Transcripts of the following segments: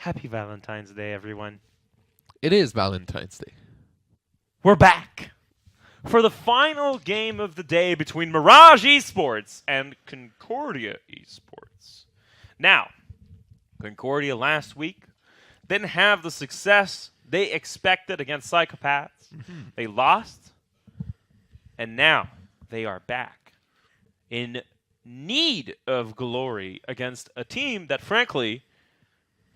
Happy Valentine's Day, everyone. It is Valentine's Day. We're back for the final game of the day between Mirage Esports and Concordia Esports. Now, Concordia last week didn't have the success they expected against Psychopaths. They lost, and now they are back in need of glory against a team that, frankly,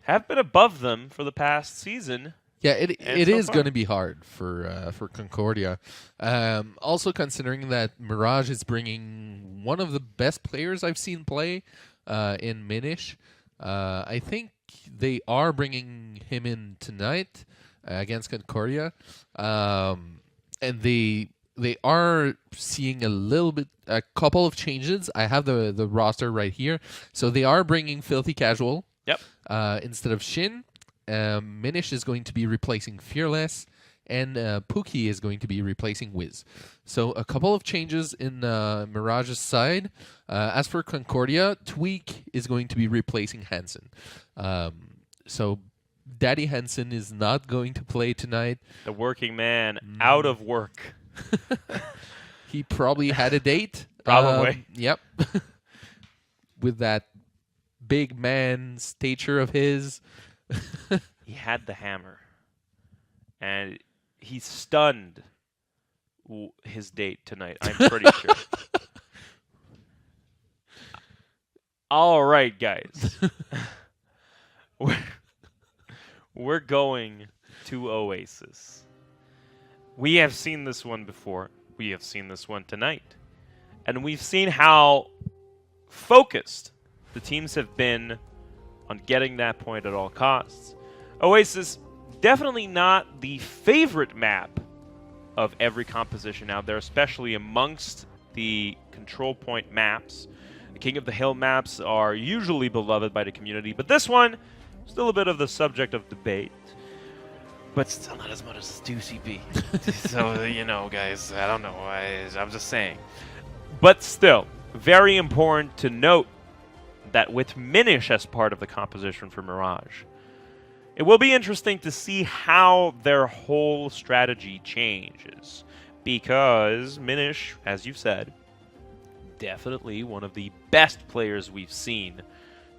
have been above them for the past season. Yeah, it so is far. going to be hard for Concordia. Also considering that Mirage is bringing one of the best players I've seen play in Minish. I think they are bringing him in tonight against Concordia, and they are seeing a couple of changes. I have the roster right here, so they are bringing Filthy Casual. Yep. Instead of Shin. Minish is going to be replacing Fearless, and Pookie is going to be replacing Wiz. So a couple of changes in Mirage's side. As for Concordia, Tweak is going to be replacing Hansen. So Daddy Hansen is not going to play tonight. The working man out of work. He probably had a date. Probably. Yep. With that big man stature of his. He had the hammer, and he stunned his date tonight, I'm pretty sure. All right, guys. We're going to Oasis. We have seen this one before. We have seen this one tonight. And we've seen how focused the teams have been on getting that point at all costs. Oasis, definitely not the favorite map of every composition out there, especially amongst the control point maps. The King of the Hill maps are usually beloved by the community, but this one, still a bit of the subject of debate. But still not as much as UCB. So, guys, I don't know. I'm just saying. But still, very important to note that with Minish as part of the composition for Mirage, it will be interesting to see how their whole strategy changes. Because Minish, as you've said, definitely one of the best players we've seen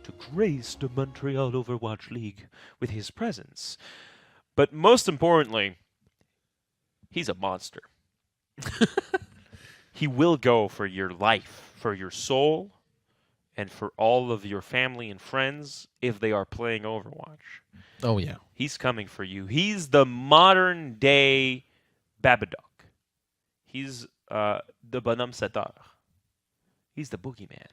to grace the Montreal Overwatch League with his presence. But most importantly, he's a monster. He will go for your life, for your soul, and for all of your family and friends if they are playing Overwatch. Oh, yeah. He's coming for you. He's the modern-day Babadook. He's the Bonhomme Setter. He's the boogeyman.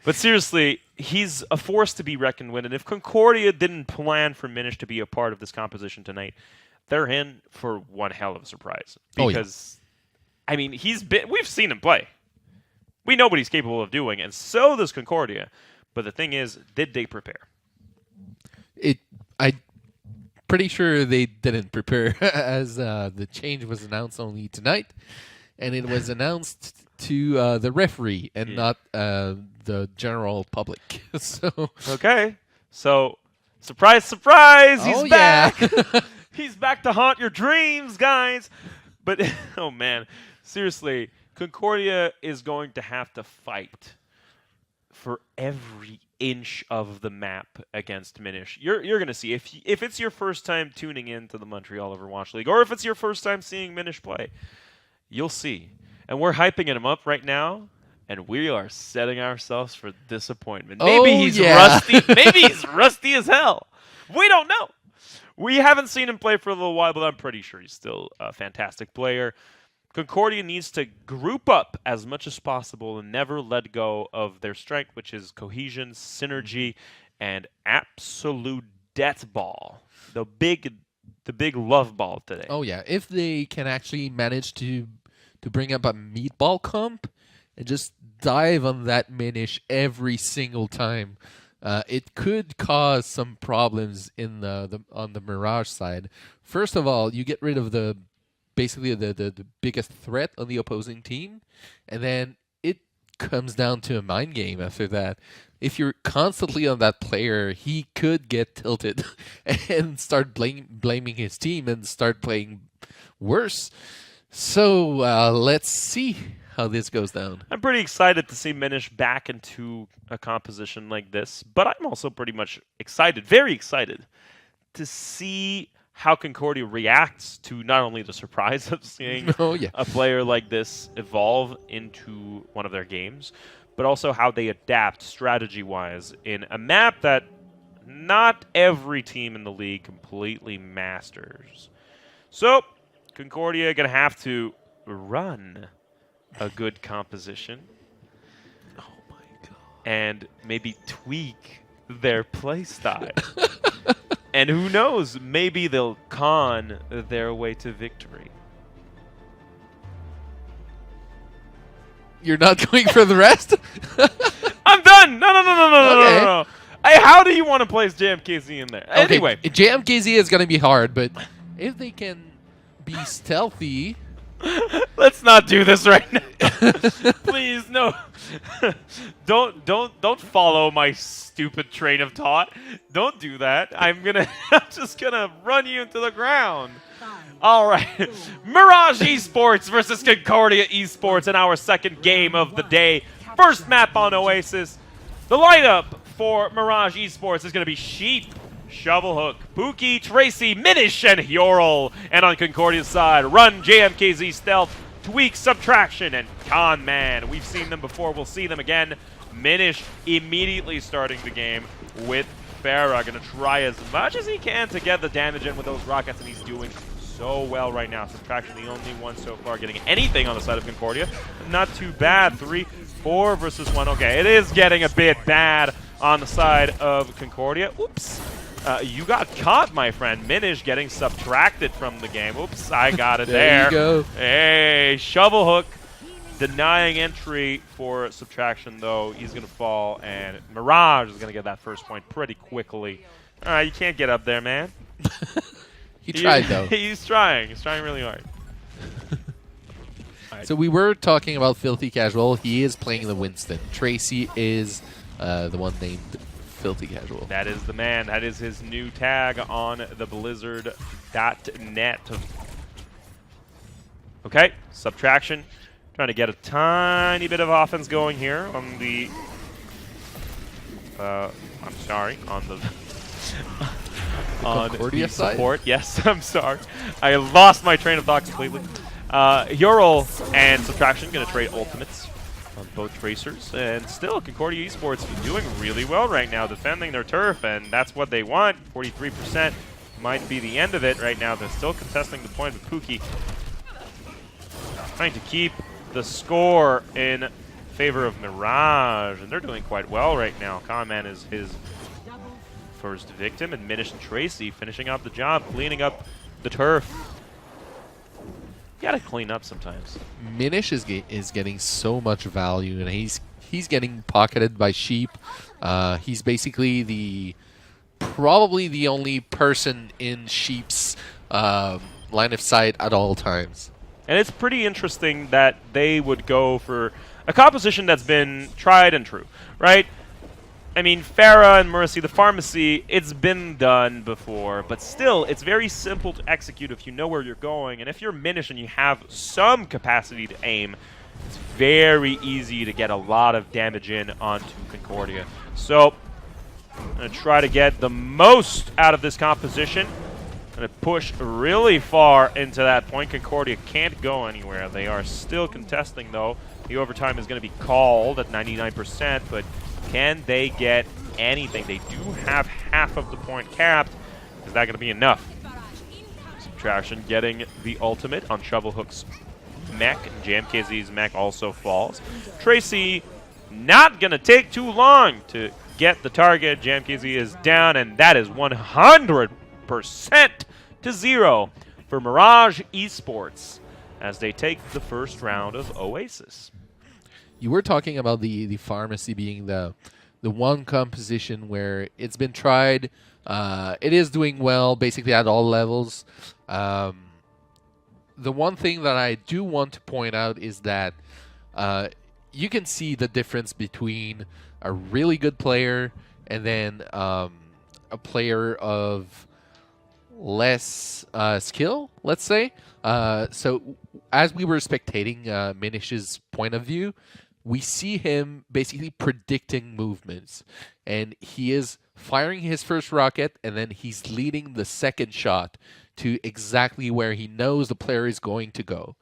But seriously, he's a force to be reckoned with. And if Concordia didn't plan for Minish to be a part of this composition tonight, they're in for one hell of a surprise. Because, Oh, yeah. I mean, we've seen him play. We know what he's capable of doing, and so does Concordia. But the thing is, did they prepare? I'm pretty sure they didn't prepare, as the change was announced only tonight, and it was announced to the referee and not the general public. So Okay, so surprise, surprise, he's Oh, back. yeah. He's back to haunt your dreams, guys. But oh man, seriously, Concordia is going to have to fight for every inch of the map against Minish. You're going to see if it's your first time tuning in to the Montreal Overwatch League, or if it's your first time seeing Minish play, you'll see. And we're hyping him up right now, and we are setting ourselves for disappointment. Maybe he's rusty. Maybe he's rusty as hell. We don't know. We haven't seen him play for a little while, but I'm pretty sure he's still a fantastic player. Concordia needs to group up as much as possible and never let go of their strength, which is cohesion, synergy, and absolute death ball. The big love ball today. Oh, yeah. If they can actually manage to bring up a meatball comp and just dive on that Minish every single time, it could cause some problems in on the Mirage side. First of all, you get rid of basically the biggest threat on the opposing team, and then it comes down to a mind game after that. If you're constantly on that player, he could get tilted and start blaming his team and start playing worse. So let's see how this goes down. I'm pretty excited to see Minish back into a composition like this, but I'm also pretty much excited, very excited, to see how Concordia reacts to not only the surprise of seeing a player like this evolve into one of their games, but also how they adapt strategy-wise in a map that not every team in the league completely masters. So, Concordia going to have to run a good composition. Oh my god. And maybe tweak their playstyle. And who knows, maybe they'll con their way to victory. You're not going for the rest? I'm done! No. Hey, how do you want to place JMKZ in there? Okay, Anyway. JMKZ is going to be hard, but if they can be stealthy... Let's not do this right now. Please, no. Don't follow my stupid train of thought. Don't do that. I'm just gonna run you into the ground. All right. Mirage Esports versus Concordia Esports in our second game of the day. First map on Oasis. The lineup for Mirage Esports is going to be Sheep, Shovelhook, Pookie, Tracy, Minish, and Hyorl. And on Concordia's side, Run, JMKZ, Stealth, Tweak, Subtraction, and Con Man. We've seen them before. We'll see them again. Minish immediately starting the game with Farah. Going to try as much as he can to get the damage in with those rockets, and he's doing so well right now. Subtraction, the only one so far getting anything on the side of Concordia. Not too bad. 3-4 versus 1. Okay, it is getting a bit bad on the side of Concordia. Oops. You got caught, my friend. Minish getting subtracted from the game. Oops, I got it there. You go. Hey, Shovelhook denying entry for Subtraction, though. He's going to fall, and Mirage is going to get that first point pretty quickly. All right, you can't get up there, man. He tried, though. He's trying. He's trying really hard. So we were talking about Filthy Casual. He is playing the Winston. Tracy is the one named Filthy Casual. That is the man. That is his new tag on the Blizzard.net. Okay, Subtraction. Trying to get a tiny bit of offense going here on the... I'm sorry, on the... on Concordia the support. Side? Yes, I'm sorry. I lost my train of thought completely. Hyorl and Subtraction going to trade ultimates on both Tracers. And still, Concordia Esports doing really well right now, defending their turf, and that's what they want. 43% might be the end of it right now. They're still contesting the point with Pookie. Trying to keep the score in favor of Mirage, and they're doing quite well right now. Conman is his first victim, and Minish and Tracy finishing up the job, cleaning up the turf. You gotta clean up sometimes. Minish is getting so much value, and he's getting pocketed by Sheep. He's basically probably the only person in Sheep's line of sight at all times. And it's pretty interesting that they would go for a composition that's been tried and true, right? I mean, Farah and Mercy, the pharmacy, it's been done before, but still, it's very simple to execute if you know where you're going. And if you're Minish and you have some capacity to aim, it's very easy to get a lot of damage in onto Concordia. So, I'm going to try to get the most out of this composition. Going to push really far into that point. Concordia can't go anywhere. They are still contesting, though. The overtime is going to be called at 99%, but can they get anything? They do have half of the point capped. Is that going to be enough? Subtraction getting the ultimate on Shovelhook's mech. JMKZ's mech also falls. Tracy not going to take too long to get the target. JMKZ is down, and that is 100% to 0 for Mirage Esports as they take the first round of Oasis. You were talking about the pharmacy being the one composition where it's been tried. It is doing well basically at all levels. The one thing that I do want to point out is that you can see the difference between a really good player and then a player of less skill, let's say. So as we were spectating Minish's point of view, we see him basically predicting movements, and he is firing his first rocket, and then he's leading the second shot to exactly where he knows the player is going to go.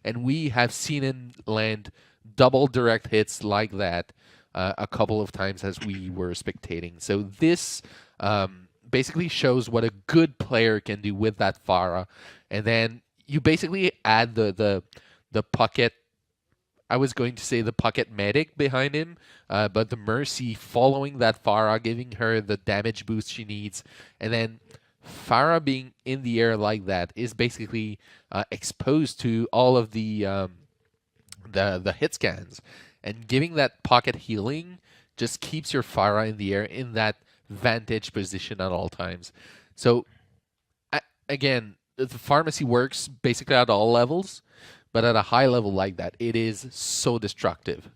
And we have seen him land double direct hits like that a couple of times as we were spectating. So this basically shows what a good player can do with that Pharah. And then you basically add the pocket, I was going to say the pocket medic behind him, but the Mercy following that Pharah, giving her the damage boost she needs. And then Pharah being in the air like that is basically exposed to all of the hit scans. And giving that pocket healing just keeps your Pharah in the air in that vantage position at all times. So again, the pharmacy works basically at all levels, but at a high level like that, it is so destructive.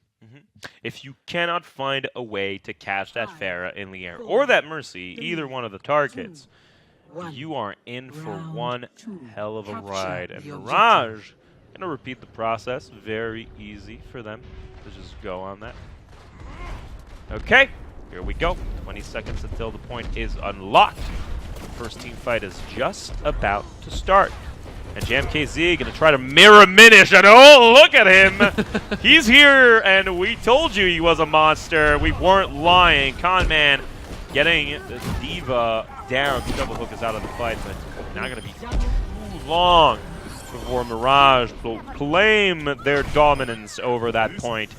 If you cannot find a way to catch that Pharah in the air or that Mercy, either one of the targets, you are in for one hell of a ride. And Mirage, going to repeat the process. Very easy for them to just go on that. Okay, here we go. 20 seconds until the point is unlocked. First team fight is just about to start. And JamKZ going to try to mirror Minish, and oh, look at him! He's here, and we told you he was a monster. We weren't lying. Conman getting the Diva down. Double hook is out of the fight, but not going to be too long before Mirage will claim their dominance over that point.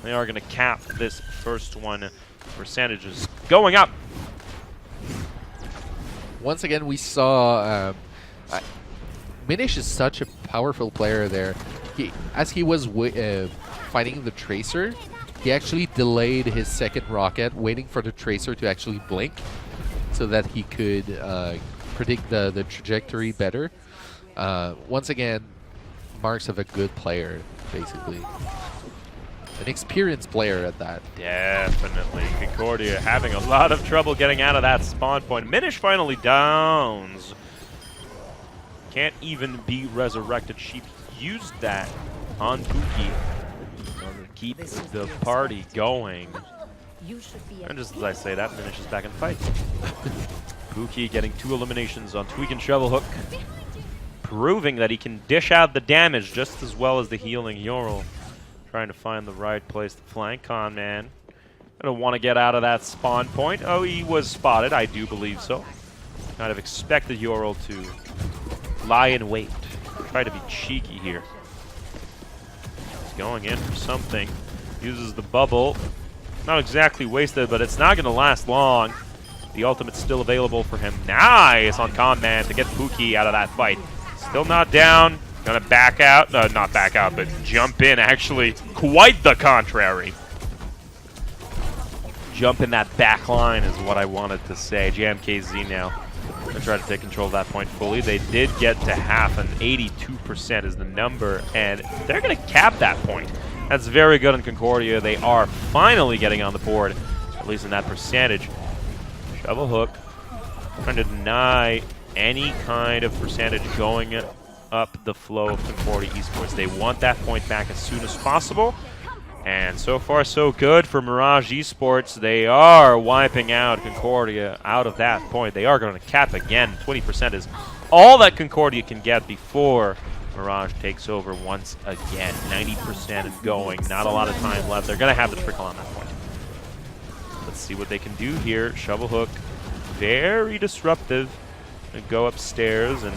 They are going to cap this first one. Percentages going up. Once again, we saw Minish is such a powerful player there. As he was fighting the Tracer, he actually delayed his second rocket, waiting for the Tracer to actually blink so that he could predict the trajectory better. Once again, marks of a good player, basically. An experienced player at that. Definitely. Concordia having a lot of trouble getting out of that spawn point. Minish finally downs. Can't even be resurrected. She used that on Pookie to keep the party going. And just as I say that, Minish is back in the fight. Pookie getting 2 eliminations on Tweak and Shovel Hook, proving that he can dish out the damage just as well as the healing Yoral. Trying to find the right place to flank Conman. Gonna want to get out of that spawn point. Oh, he was spotted. I do believe so. Kind of expected Yoral to lie in wait. Try to be cheeky here. He's going in for something. Uses the bubble. Not exactly wasted, but it's not going to last long. The ultimate's still available for him. Nice on Conman to get Pookie out of that fight. Still not down. Gonna back out. No, not back out, but jump in. Actually, quite the contrary. Jump in that back line is what I wanted to say. JamKZ now. Gonna try to take control of that point fully. They did get to half, and 82% is the number, and they're gonna cap that point. That's very good in Concordia. They are finally getting on the board, at least in that percentage. Shovel Hook. Trying to deny any kind of percentage going up the flow of Concordia Esports. They want that point back as soon as possible. And so far, so good for Mirage Esports. They are wiping out Concordia out of that point. They are going to cap again. 20% is all that Concordia can get before Mirage takes over once again. 90% is going. Not a lot of time left. They're going to have the trickle on that point. Let's see what they can do here. Shovel Hook, very disruptive. Gonna go upstairs and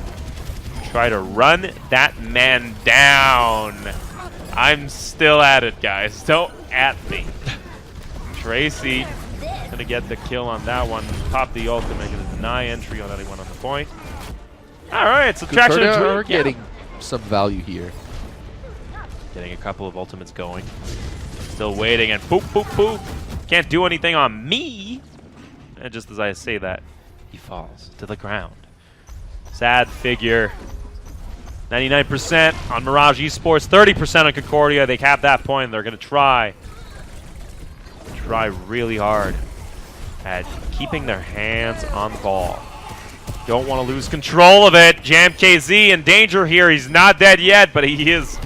try to run that man down. I'm still at it, guys. Don't at me. Tracy gonna get the kill on that one. Pop the ultimate, gonna deny entry on anyone on the point. All right, subtraction. We're getting some value here. Getting a couple of ultimates going. Still waiting, and poop, poop, poop. Can't do anything on me. And just as I say that, he falls to the ground. Sad figure. 99% on Mirage Esports, 30% on Concordia. They cap that point. They're going to try really hard at keeping their hands on the ball. Don't want to lose control of it. Jam KZ in danger here. He's not dead yet, but he is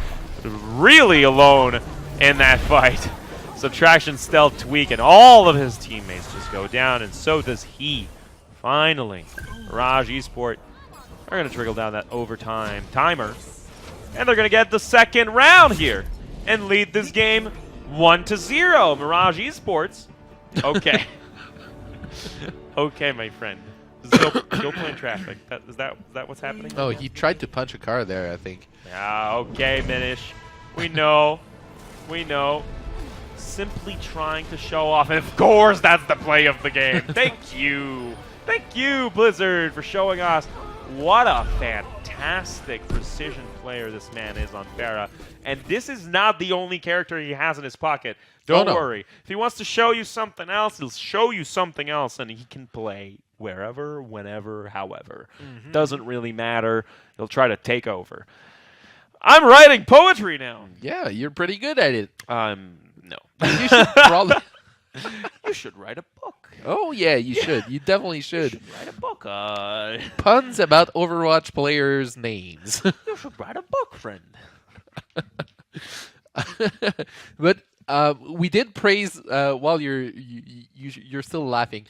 really alone in that fight. Subtraction stealth tweak, and all of his teammates just go down, and so does he. Finally, Mirage Esports are going to trickle down that overtime timer, and they're going to get the second round here and lead this game 1-0. Mirage Esports. Okay. Okay, my friend. Go play in traffic. Is that what's happening? Oh, he tried to punch a car there, I think. Yeah, okay, Minish. We know. We know. Simply trying to show off. And of course, that's the play of the game. Thank you. Thank you, Blizzard, for showing us what a fantastic precision player this man is on Pharah. And this is not the only character he has in his pocket. Don't worry. If he wants to show you something else, he'll show you something else, and he can play wherever, whenever, however. Doesn't really matter. He'll try to take over. I'm writing poetry now. Yeah, you're pretty good at it. No. You should probably... You should write a book. Oh, yeah, you should. You definitely should. You should write a book. Puns about Overwatch players' names. You should write a book, friend. But we did praise while you're still laughing.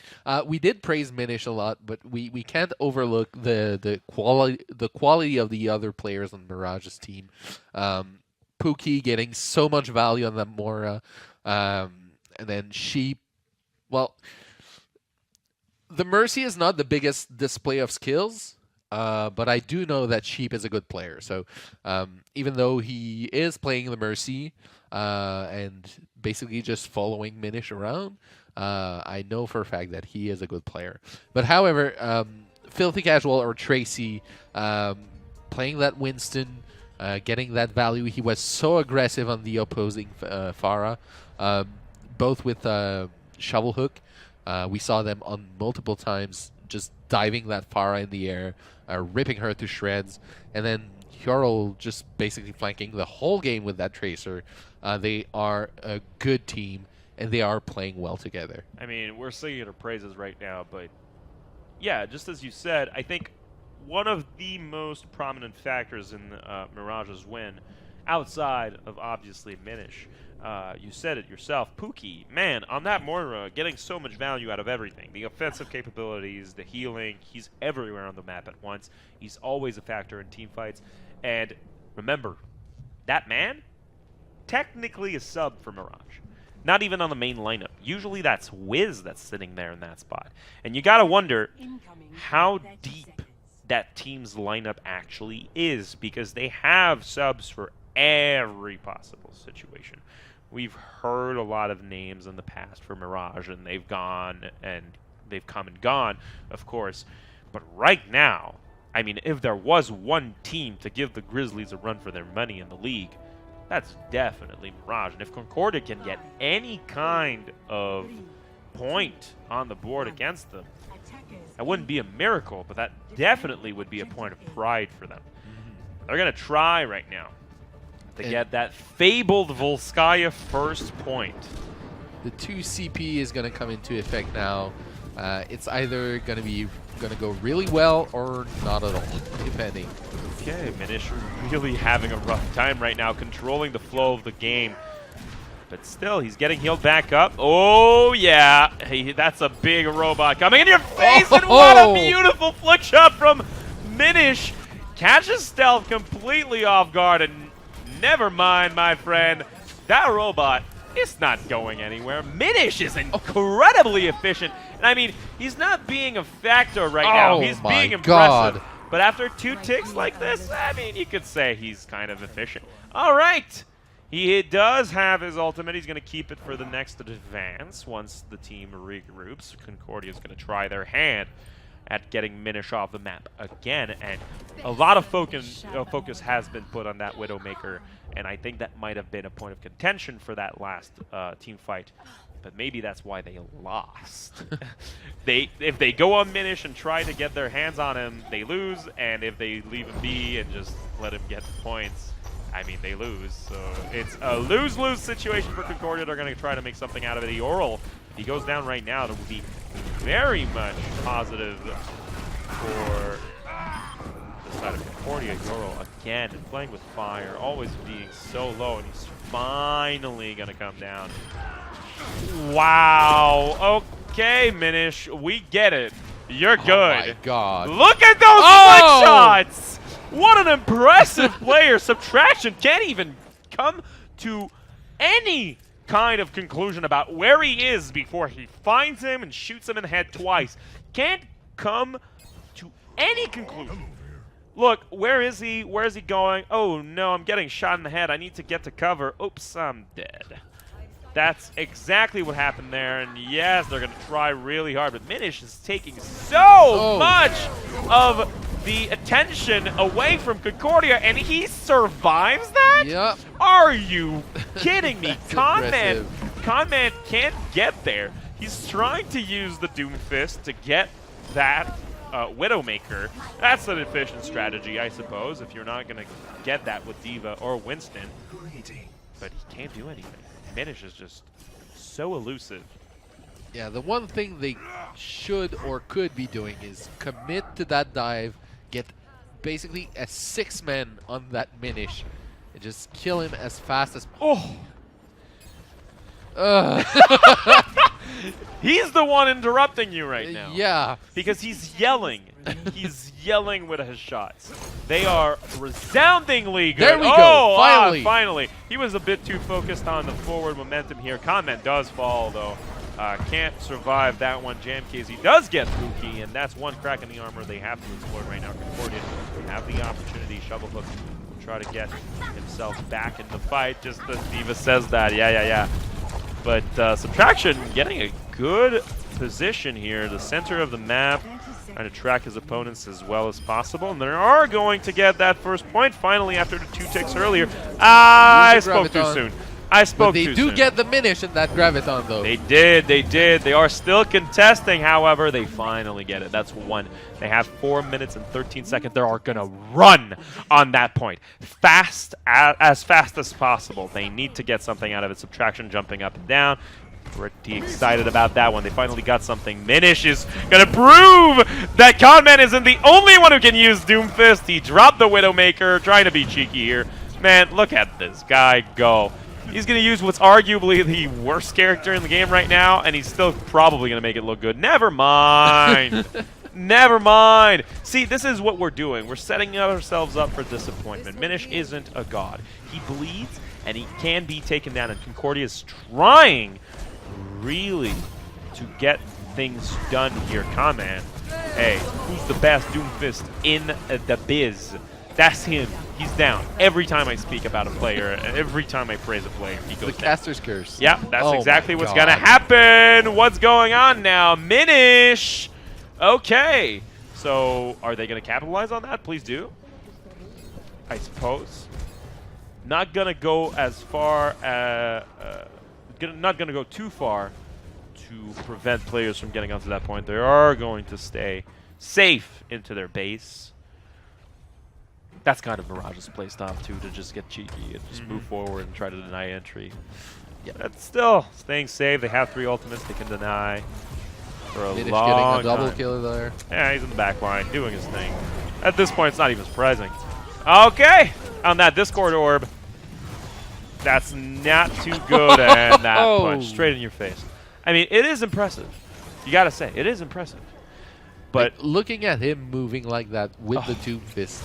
We did praise Minish a lot, but we can't overlook the quality of the other players on Mirage's team. Pookie getting so much value on that Mora, and then Sheep. Well, the Mercy is not the biggest display of skills. But I do know that Sheep is a good player. So even though he is playing the Mercy and basically just following Minish around, I know for a fact that he is a good player. But however, Filthy Casual or Tracy playing that Winston, getting that value, he was so aggressive on the opposing Pharah, both with Shovel Hook. We saw them on multiple times just diving that Pharah in the air, ripping her to shreds, and then Hjorl just basically flanking the whole game with that Tracer. They are a good team, and they are playing well together. I mean, we're singing her praises right now, but yeah, just as you said, I think one of the most prominent factors in Mirage's win, outside of obviously Minish, you said it yourself, Pookie, man, on that Moira, getting so much value out of everything. The offensive capabilities, the healing, he's everywhere on the map at once. He's always a factor in team fights. And remember, that man, technically a sub for Mirage. Not even on the main lineup. Usually that's Wiz that's sitting there in that spot. And you gotta wonder how deep that team's lineup actually is, because they have subs for every possible situation. We've heard a lot of names in the past for Mirage, and they've gone and they've come and gone, of course. But right now, I mean, if there was one team to give the Grizzlies a run for their money in the league, that's definitely Mirage. And if Concordia can get any kind of point on the board against them, that wouldn't be a miracle, but that definitely would be a point of pride for them. They're going to try right now to get that fabled Volskaya first point. The 2 CP is going to come into effect now. It's either going to go really well or not at all, depending. Okay, Minish really having a rough time right now, controlling the flow of the game. But still, he's getting healed back up. Oh, yeah. Hey, that's a big robot coming in your face, and what a beautiful flick shot from Minish. Catches Stealth completely off guard, and never mind, my friend. That robot is not going anywhere. Minish is incredibly efficient. And I mean, he's not being a factor right now. He's being impressive. But after 2 ticks like this, I mean, you could say he's kind of efficient. All right. He does have his ultimate. He's going to keep it for the next advance once the team regroups. Concordia is going to try their hand at getting Minish off the map again. And a lot of focus has been put on that Widowmaker. And I think that might have been a point of contention for that last team fight. but maybe that's why they lost. If they go on Minish and try to get their hands on him, they lose, and if they leave him be and just let him get the points, I mean, they lose. So it's a lose-lose situation for Concordia. They're going to try to make something out of it. Eoral, if he goes down right now, it will be very much positive for the side of Concordia. Eoral, again, playing with fire, always being so low, and he's finally going to come down. Wow. Okay, Minish, we get it. You're good. Oh my god. Look at those flick shots! What an impressive player. Subtraction can't even come to any kind of conclusion about where he is before he finds him and shoots him in the head twice. Can't come to any conclusion. Look, where is he? Where is he going? Oh no, I'm getting shot in the head. I need to get to cover. Oops, I'm dead. That's exactly what happened there, and yes, they're going to try really hard, but Minish is taking so much of the attention away from Concordia, and he survives that? Yep. Are you kidding me? Conman can't get there. He's trying to use the Doomfist to get that Widowmaker. That's an efficient strategy, I suppose, if you're not going to get that with D.Va or Winston. But he can't do anything. Minish is just so elusive. Yeah, the one thing they should or could be doing is commit to that dive, get basically a 6-man on that Minish, and just kill him as fast as possible. He's the one interrupting you right now. Yeah. Because he's yelling. He's yelling with his shots. They are resoundingly good. There we go. Finally. Finally. He was a bit too focused on the forward momentum here. Conman does fall, though. Can't survive that one. Jam Casey does get Pookie, and that's one crack in the armor they have to exploit right now. Concordia have the opportunity. Shovelhook will try to get himself back in the fight, just as D.Va says that. Yeah. But Subtraction getting a good position here, the center of the map, trying to track his opponents as well as possible. And they are going to get that first point finally after the 2 ticks earlier. I spoke too soon. They do get the Minish in that Graviton, though. They did. They are still contesting, however. They finally get it. That's one. They have 4 minutes and 13 seconds. They are going to run on that point. As fast as possible. They need to get something out of it. Subtraction jumping up and down. Pretty excited about that one. They finally got something. Minish is going to prove that Conman isn't the only one who can use Doomfist. He dropped the Widowmaker, trying to be cheeky here. Man, look at this guy go. He's going to use what's arguably the worst character in the game right now, and he's still probably going to make it look good. Never mind. Never mind. See, this is what we're doing. We're setting ourselves up for disappointment. Minish isn't a god. He bleeds, and he can be taken down, and Concordia is trying really to get things done here. Conman, hey, who's the best Doomfist in the biz? That's him. He's down. Every time I speak about a player, every time I praise a player, he goes the caster's curse. Yeah, that's exactly what's going to happen. What's going on now? Minish. Okay. So are they going to capitalize on that? Please do. I suppose. Not going to go as far, not going to go too far to prevent players from getting onto that point. They are going to stay safe into their base. That's kind of Mirage's playstyle too, to just get cheeky and just move forward and try to deny entry. Yeah, that's still staying safe. They have 3 ultimates they can deny for a Minish long getting a double time. kill there. Yeah, he's in the back line doing his thing. At this point, it's not even surprising. Okay, on that Discord orb. That's not too good, and that punch straight in your face. I mean, it is impressive. You gotta say, it is impressive. But like, looking at him moving like that with the Doomfist,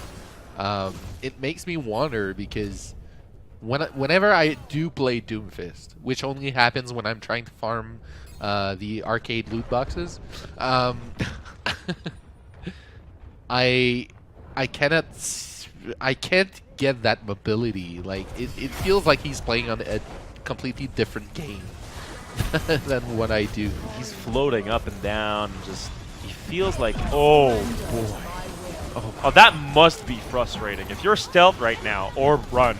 it makes me wonder, because whenever I do play Doomfist, which only happens when I'm trying to farm the arcade loot boxes, I can't get that mobility. Like it feels like he's playing on a completely different game than what I do. He's floating up and down, just he feels like, oh boy. Oh, that must be frustrating. If you're stealth right now, or run,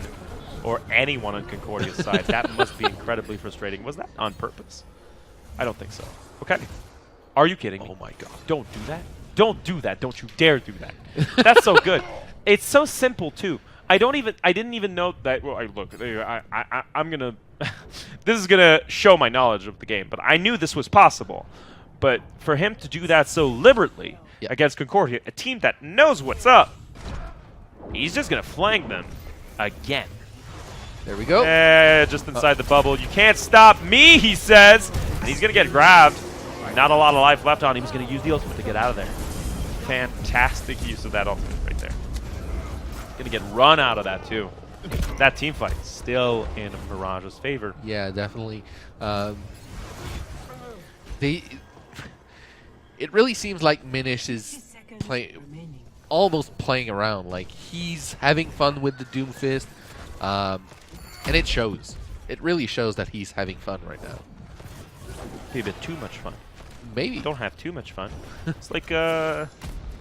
or anyone on Concordia's side, that must be incredibly frustrating. Was that on purpose? I don't think so. Okay. Are you kidding me? Oh my god. Don't do that. Don't do that. Don't you dare do that. That's so good. It's so simple too. I didn't even know that. Well, I'm gonna. This is gonna show my knowledge of the game, but I knew this was possible. But for him to do that so liberally against Concordia, a team that knows what's up, he's just gonna flank them again. There we go. Just inside the bubble. You can't stop me, he says. And he's gonna get grabbed. Not a lot of life left on him. He's gonna use the ultimate to get out of there. Fantastic use of that ultimate right there. Gonna get run out of that too. That team fight still in Mirage's favor. Yeah, definitely. It really seems like Minish is almost playing around. Like he's having fun with the Doomfist, and it shows. It really shows that he's having fun right now. Maybe a bit too much fun. Maybe. Don't have too much fun. It's like carbs.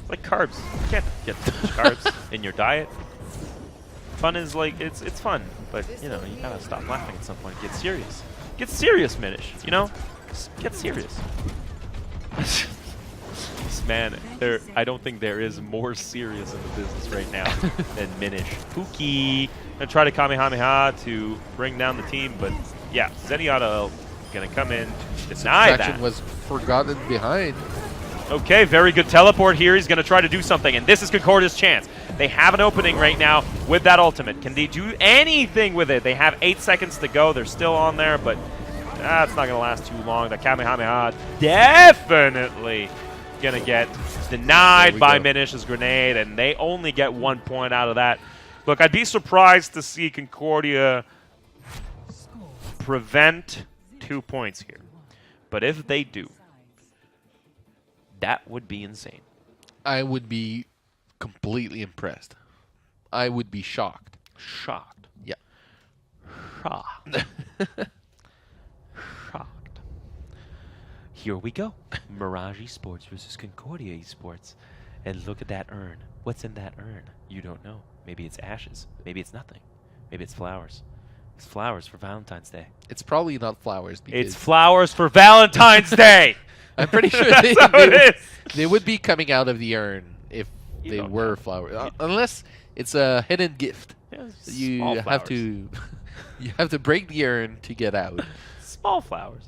You can't get too much carbs in your diet. Fun is like it's fun, but you know you gotta stop laughing at some point. Get serious. Get serious, Minish. You know, just get serious. This man, I don't think there is more serious in the business right now than Minish. Pookie gonna try to Kamehameha to bring down the team, but yeah, Zenyatta gonna come in to deny that. Was forgotten behind. Okay, very good teleport here. He's going to try to do something, and this is Concordia's chance. They have an opening right now with that ultimate. Can they do anything with it? They have 8 seconds to go. They're still on there, but that's not going to last too long. The Kamehameha definitely going to get denied by Minish's grenade, and they only get 1 point out of that. Look, I'd be surprised to see Concordia prevent 2 points here. But if they do, that would be insane. I would be completely impressed. I would be shocked. Shocked. Yeah. Shocked. Shocked. Here we go. Mirage Esports versus Concordia Esports. And look at that urn. What's in that urn? You don't know. Maybe it's ashes. Maybe it's nothing. Maybe it's flowers. It's flowers for Valentine's Day. It's probably not flowers. Because it's flowers for Valentine's Day! I'm pretty sure they would be coming out of the urn if they were flowers. Unless it's a hidden gift. Yeah, you have to break the urn to get out. Small flowers.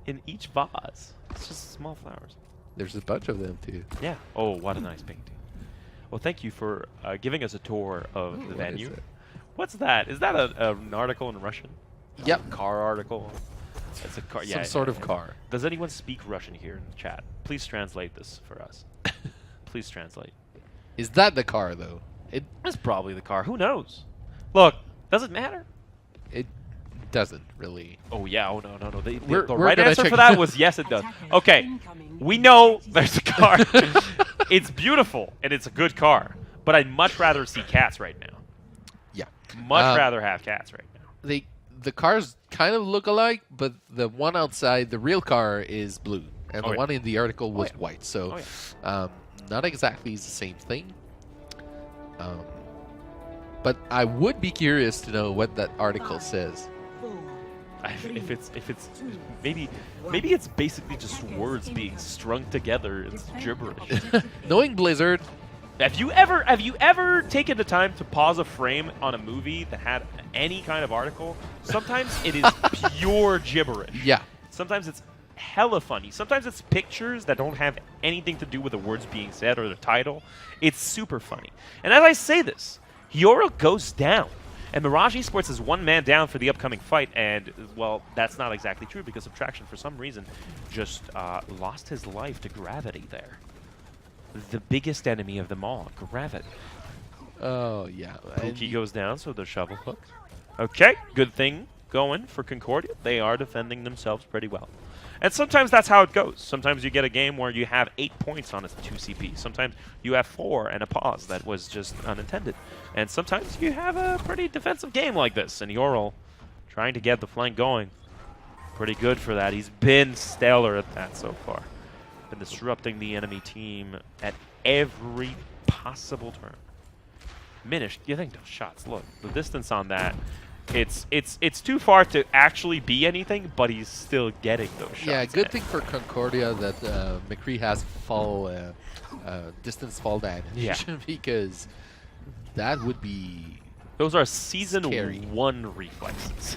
In each vase. It's just small flowers. There's a bunch of them too. Yeah. Oh, what a nice painting. Well, thank you for giving us a tour of the venue. What's that? Is that an article in Russian? Yep. Car article. It's a car. Some sort of car. Does anyone speak Russian here in the chat? Please translate this for us. Please translate. Is that the car though? It's probably the car. Who knows? Look, does it matter? It doesn't really. Oh yeah. Oh no. The We're right gonna answer check for that was yes, it does. Okay. We know there's a car. It's beautiful and it's a good car, but I'd much rather see cats right now. Yeah. Much rather have cats right now. The cars kind of look alike, but the one outside, the real car, is blue, and the one in the article was white. So, not exactly the same thing. But I would be curious to know what that article says. If it's maybe it's basically just words being strung together. It's gibberish. Knowing Blizzard. Have you ever taken the time to pause a frame on a movie that had any kind of article? Sometimes it is pure gibberish. Yeah. Sometimes it's hella funny. Sometimes it's pictures that don't have anything to do with the words being said or the title. It's super funny. And as I say this, Hyoro goes down. And Mirage Esports is one man down for the upcoming fight. And, well, that's not exactly true because Subtraction, for some reason, just lost his life to gravity there. The biggest enemy of them all, gravity. Oh, yeah. Pookie goes down, so the shovel hook. Okay, good thing going for Concordia. They are defending themselves pretty well. And sometimes that's how it goes. Sometimes you get a game where you have 8 points on a 2 CP. Sometimes you have 4 and a pause that was just unintended. And sometimes you have a pretty defensive game like this. And Yoral trying to get the flank going. Pretty good for that. He's been stellar at that so far. Been disrupting the enemy team at every possible turn. Minish, you think those shots, look, the distance on that It's too far to actually be anything, but he's still getting those shots. Yeah, good in. thing for Concordia that McCree has fall distance fall damage. Yeah. Because that would be Those are season scary. 1 reflexes.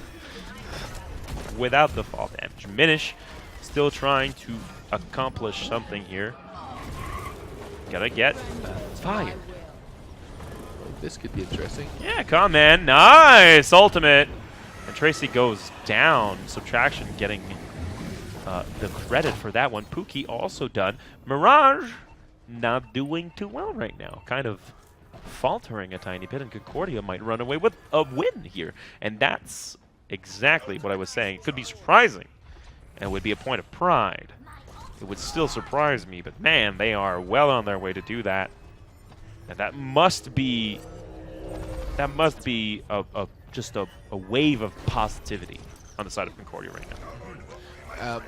Without the fall damage. Minish still trying to accomplish something here. Gotta get fire. This could be interesting. Yeah, come on, man. Nice ultimate. And Tracy goes down. Subtraction getting the credit for that one. Pookie also done. Mirage not doing too well right now. Kind of faltering a tiny bit, and Concordia might run away with a win here. And that's exactly what I was saying. It could be surprising, and it would be a point of pride. It would still surprise me, but man, they are well on their way to do that. And that must be just a wave of positivity on the side of Concordia right now.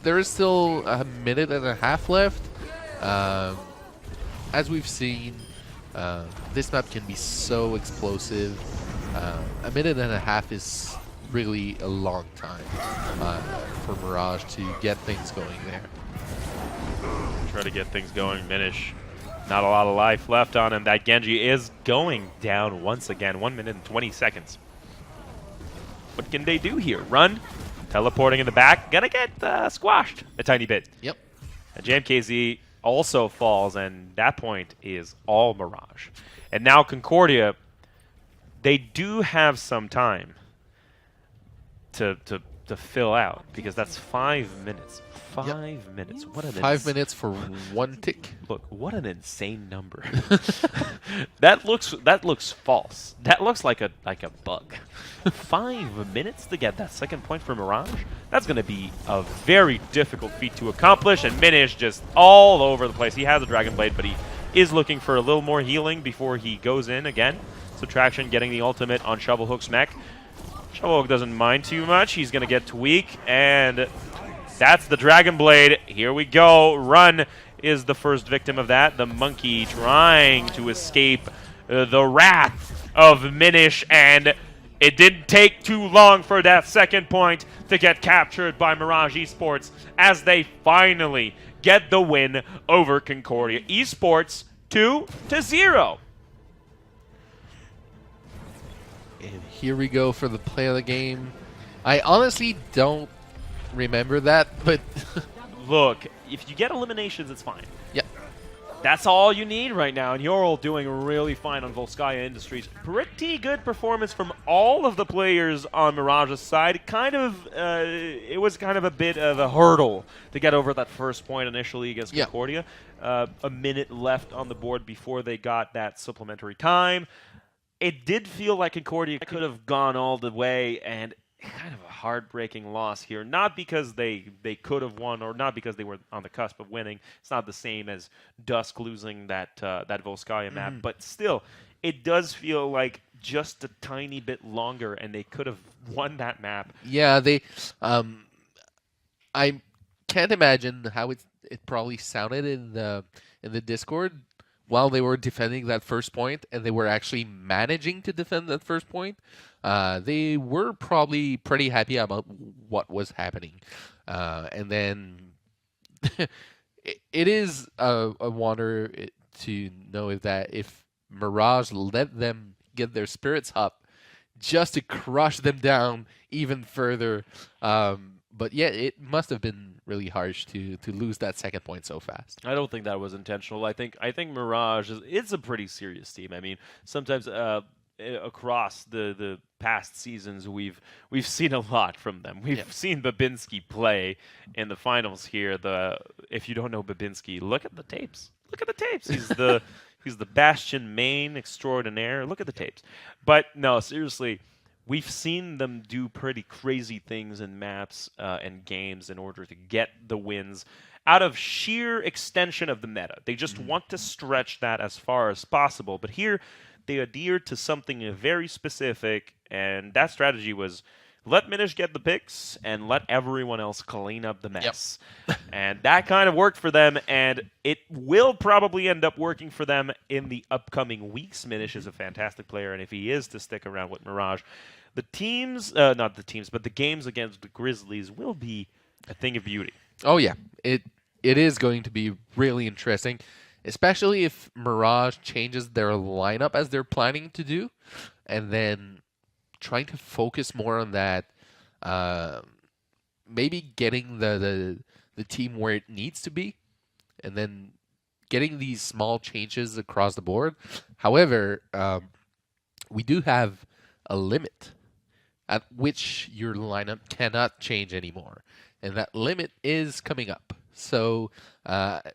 There is still a minute and a half left. As we've seen, this map can be so explosive. A minute and a half is really a long time for Mirage to get things going there. Try to get things going. Minish. Not a lot of life left on him. That Genji is going down once again. 1 minute and 20 seconds. What can they do here? Run. Teleporting in the back. Gonna get squashed a tiny bit. Yep. And JMKZ also falls, and that point is all Mirage. And now Concordia, they do have some time to fill out, because that's 5 minutes. 5 minutes. What an 5 minutes for one tick. Look, what an insane number. That looks false. That looks like a bug. 5 minutes to get that second point for Mirage? That's going to be a very difficult feat to accomplish, and Minish just all over the place. He has a Dragon Blade, but he is looking for a little more healing before he goes in again. Subtraction getting the ultimate on Shovelhook's mech. Shovelhook doesn't mind too much. He's going to get Tweak, and that's the Dragon Blade. Here we go. Run is the first victim of that. The monkey trying to escape the wrath of Minish, and it didn't take too long for that second point to get captured by Mirage Esports as they finally get the win over Concordia. Esports 2-0. And here we go for the play of the game. I honestly don't remember that, but Look, if you get eliminations, it's fine. yeah. That's all you need right now, and you're all doing really fine on Volskaya Industries. Pretty good performance from all of the players on Mirage's side. It was kind of a bit of a hurdle to get over that first point initially against Concordia. A minute left on the board before they got that supplementary time. It did feel like Concordia could have gone all the way, and kind of a heartbreaking loss here. Not because they could have won, or not because they were on the cusp of winning. It's not the same as Dusk losing that Volskaya map, but still, it does feel like just a tiny bit longer, and they could have won that map. Yeah, they. I can't imagine how it probably sounded in the Discord while they were defending that first point, and they were actually managing to defend that first point. They were probably pretty happy about what was happening. And then it is a wonder to know if Mirage let them get their spirits up just to crush them down even further. But yeah, it must have been really harsh to lose that second point so fast. I don't think that was intentional. I think Mirage it's a pretty serious team. I mean, sometimes across the past seasons, we've seen a lot from them. We've seen Babinski play in the finals here. If you don't know Babinski, look at the tapes. Look at the tapes. He's the Bastion main extraordinaire. Look at the tapes. But no, seriously, we've seen them do pretty crazy things in maps and games in order to get the wins out of sheer extension of the meta. They just want to stretch that as far as possible. But here, they adhered to something very specific, and that strategy was let Minish get the picks and let everyone else clean up the Yep. mess. And that kind of worked for them, and it will probably end up working for them in the upcoming weeks. Minish is a fantastic player, and if he is to stick around with Mirage, the teams, not the teams, but the games against the Grizzlies will be a thing of beauty. Oh yeah, it is going to be really interesting, especially if Mirage changes their lineup as they're planning to do, and then trying to focus more on that. Maybe getting the team where it needs to be, and then getting these small changes across the board. However, we do have a limit at which your lineup cannot change anymore. And that limit is coming up. So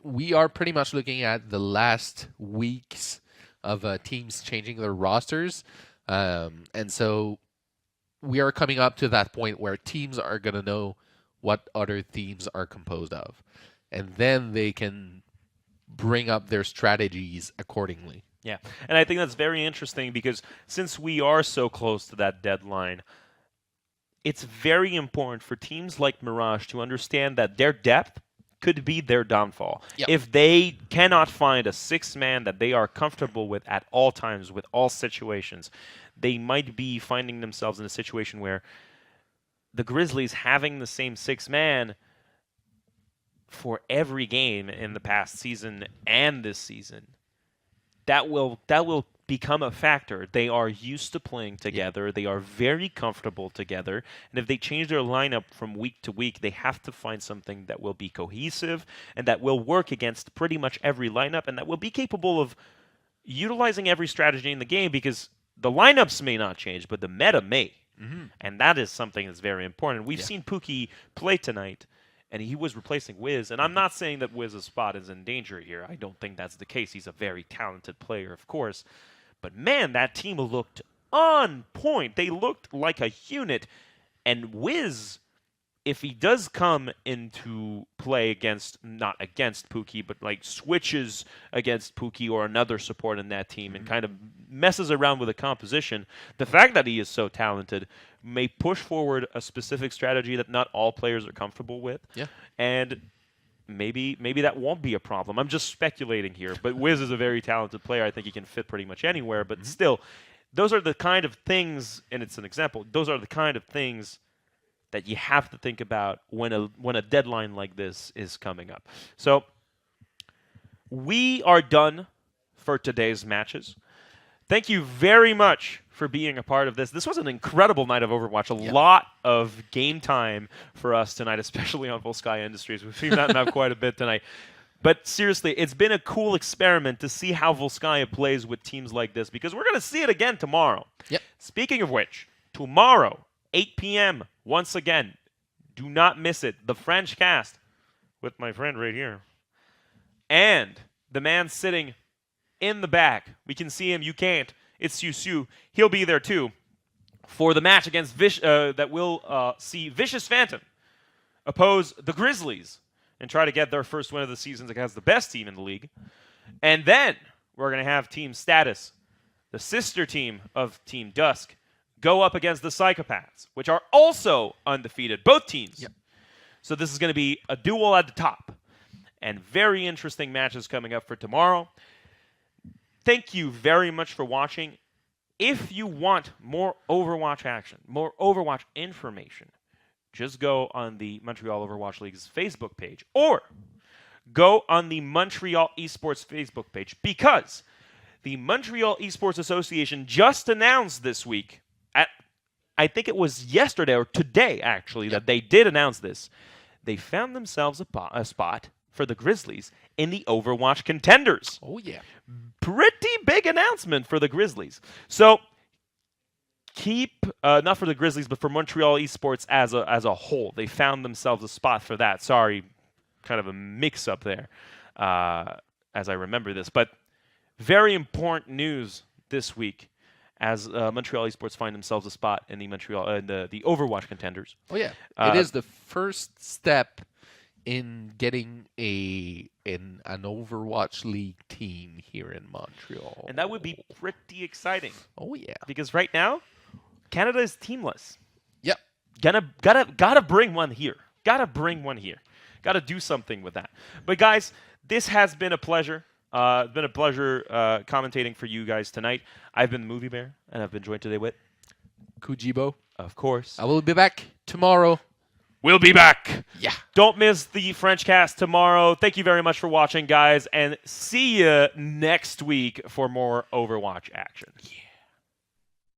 we are pretty much looking at the last weeks of teams changing their rosters. And so we are coming up to that point where teams are going to know what other teams are composed of. And then they can bring up their strategies accordingly. Yeah, and I think that's very interesting because since we are so close to that deadline, it's very important for teams like Mirage to understand that their depth could be their downfall. Yep. If they cannot find a six-man that they are comfortable with at all times, with all situations, they might be finding themselves in a situation where the Grizzlies having the same six-man for every game in the past season and this season, that will become a factor. They are used to playing together. Yeah. They are very comfortable together. And if they change their lineup from week to week, they have to find something that will be cohesive and that will work against pretty much every lineup and that will be capable of utilizing every strategy in the game, because the lineups may not change, but the meta may. Mm-hmm. And that is something that's very important. We've seen Pookie play tonight, and he was replacing Wiz. And I'm not saying that Wiz's spot is in danger here. I don't think that's the case. He's a very talented player, of course. But man, that team looked on point. They looked like a unit. And Wiz, if he does come into play not against Pookie, but like switches against Pookie or another support in that team and kind of messes around with the composition, the fact that he is so talented may push forward a specific strategy that not all players are comfortable with. Yeah. And maybe that won't be a problem. I'm just speculating here, but Wiz is a very talented player. I think he can fit pretty much anywhere, but still, those are the kind of things, and it's an example, those are the kind of things that you have to think about when a deadline like this is coming up. So we are done for today's matches. Thank you very much for being a part of this. This was an incredible night of Overwatch. A lot of game time for us tonight, especially on Volskaya Industries. We've seen that now quite a bit tonight. But seriously, it's been a cool experiment to see how Volskaya plays with teams like this, because we're going to see it again tomorrow. Yep. Speaking of which, tomorrow, 8 p.m., once again, do not miss it. The French cast with my friend right here. And the man sitting in the back. We can see him. You can't. It's Susu. He'll be there too for the match against that will see Vicious Phantom oppose the Grizzlies and try to get their first win of the season against the best team in the league. And then we're going to have Team Status, the sister team of Team Dusk, go up against the Psychopaths, which are also undefeated, both teams. Yep. So this is going to be a duel at the top. And very interesting matches coming up for tomorrow. Thank you very much for watching. If you want more Overwatch action, more Overwatch information, just go on the Montreal Overwatch League's Facebook page or go on the Montreal Esports Facebook page, because the Montreal Esports Association just announced this week, I think it was yesterday or today actually, that they did announce this. They found themselves a spot for the Grizzlies in the Overwatch contenders. Oh, yeah. Pretty big announcement for the Grizzlies. So not for the Grizzlies, but for Montreal Esports as a whole. They found themselves a spot for that. Sorry, kind of a mix-up there as I remember this. But very important news this week as Montreal Esports find themselves a spot in the the Overwatch contenders. Oh, yeah. It is the first step in getting an Overwatch League team here in Montreal. And that would be pretty exciting. Oh, yeah. Because right now, Canada is teamless. Yep. Gotta bring one here. Gotta bring one here. Gotta do something with that. But guys, this has been a pleasure. It's been a pleasure commentating for you guys tonight. I've been the Movie Bear, and I've been joined today with, Kujibo. of course, I will be back tomorrow. we'll be back. Yeah. Don't miss the French cast tomorrow. Thank you very much for watching, guys, and see you next week for more Overwatch action. Yeah.